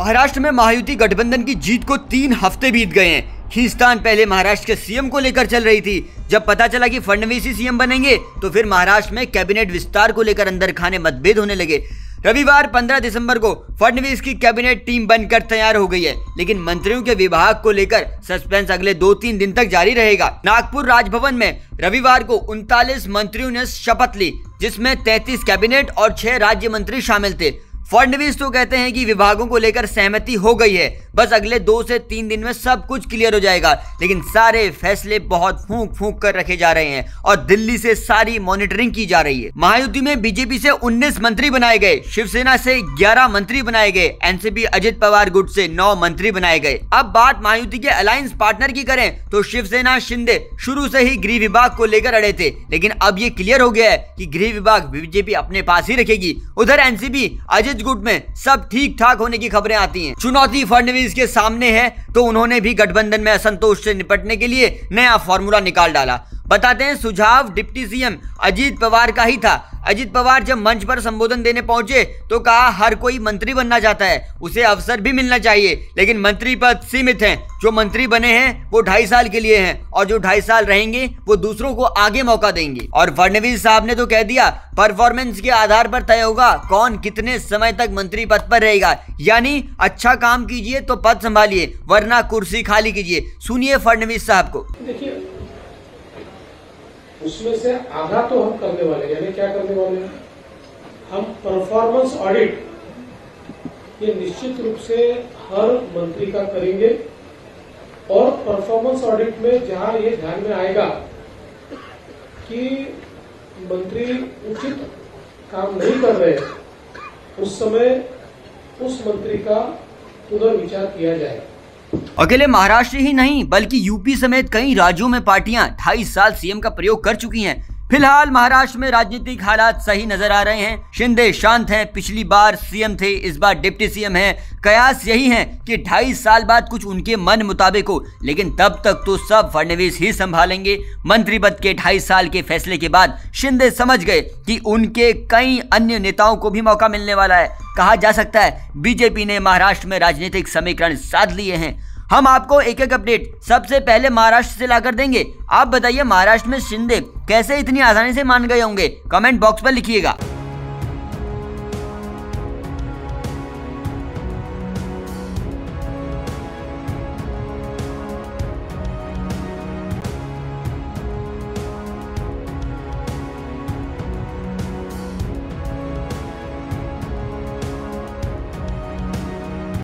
महाराष्ट्र में महायुति गठबंधन की जीत को 3 हफ्ते बीत गए हैं। खींचतान पहले महाराष्ट्र के सीएम को लेकर चल रही थी। जब पता चला कि फडणवीस ही सीएम बनेंगे तो फिर महाराष्ट्र में कैबिनेट विस्तार को लेकर अंदर खाने मतभेद होने लगे। रविवार 15 दिसंबर को फडणवीस की कैबिनेट टीम बनकर तैयार हो गई है, लेकिन मंत्रियों के विभाग को लेकर सस्पेंस अगले 2-3 दिन तक जारी रहेगा। नागपुर राजभवन में रविवार को 39 मंत्रियों ने शपथ ली, जिसमें 33 कैबिनेट और 6 राज्य मंत्री शामिल थे। फडणवीस तो कहते हैं कि विभागों को लेकर सहमति हो गई है, बस अगले 2 से 3 दिन में सब कुछ क्लियर हो जाएगा। लेकिन सारे फैसले बहुत फूंक फूंक कर रखे जा रहे हैं और दिल्ली से सारी मॉनिटरिंग की जा रही है। महायुति में बीजेपी से 19 मंत्री बनाए गए, शिवसेना से 11 मंत्री बनाए गए, एनसीपी अजित पवार गुट से 9 मंत्री बनाए गए। अब बात महायुति के अलायंस पार्टनर की करें तो शिवसेना शिंदे शुरू से ही गृह विभाग को लेकर अड़े थे, लेकिन अब ये क्लियर हो गया है कि गृह विभाग बीजेपी अपने पास ही रखेगी। उधर एनसीपी अजित गुट में सब ठीक ठाक होने की खबरें आती हैं। चुनौती फडणवीस के सामने है तो उन्होंने भी गठबंधन में असंतोष से निपटने के लिए नया फॉर्मूला निकाल डाला। बताते हैं, सुझाव डिप्टी सीएम अजित पवार का ही था। अजित पवार जब मंच पर संबोधन देने पहुंचे तो कहा हर कोई मंत्री बनना चाहता है, उसे अवसर भी मिलना चाहिए, लेकिन मंत्री पद सीमित हैं। जो मंत्री बने हैं वो 2.5 साल के लिए हैं और जो 2.5 साल रहेंगे वो दूसरों को आगे मौका देंगे। और फडणवीस साहब ने तो कह दिया परफॉर्मेंस के आधार पर तय होगा कौन कितने समय तक मंत्री पद पर रहेगा, यानी अच्छा काम कीजिए तो पद संभालिए, वरना कुर्सी खाली कीजिए। सुनिए फडणवीस साहब को। देखिए, उसमें से आधा तो हम करने वाले, यानी क्या करने वाले हैं, हम परफॉर्मेंस ऑडिट ये निश्चित रूप से हर मंत्री का करेंगे। और परफॉर्मेंस ऑडिट में जहां ये ध्यान में आएगा कि मंत्री उचित काम नहीं कर रहे, उस समय उस मंत्री का पुनर्विचार किया जाएगा। अकेले महाराष्ट्र ही नहीं बल्कि यूपी समेत कई राज्यों में पार्टियां 2.5 साल सीएम का प्रयोग कर चुकी हैं। फिलहाल महाराष्ट्र में राजनीतिक हालात सही नजर आ रहे हैं। शिंदे शांत हैं, पिछली बार सीएम थे, इस बार डिप्टी सीएम हैं। कयास यही है कि 2.5 साल बाद कुछ उनके मन मुताबिक हो, लेकिन तब तक तो सब फडणवीस ही संभालेंगे। मंत्री पद के 2.5 साल के फैसले के बाद शिंदे समझ गए कि उनके कई अन्य नेताओं को भी मौका मिलने वाला है। कहा जा सकता है बीजेपी ने महाराष्ट्र में राजनीतिक समीकरण साध लिए हैं। हम आपको एक एक अपडेट सबसे पहले महाराष्ट्र से लाकर देंगे। आप बताइए, महाराष्ट्र में शिंदे कैसे इतनी आसानी से मान गए होंगे? कमेंट बॉक्स पर लिखिएगा।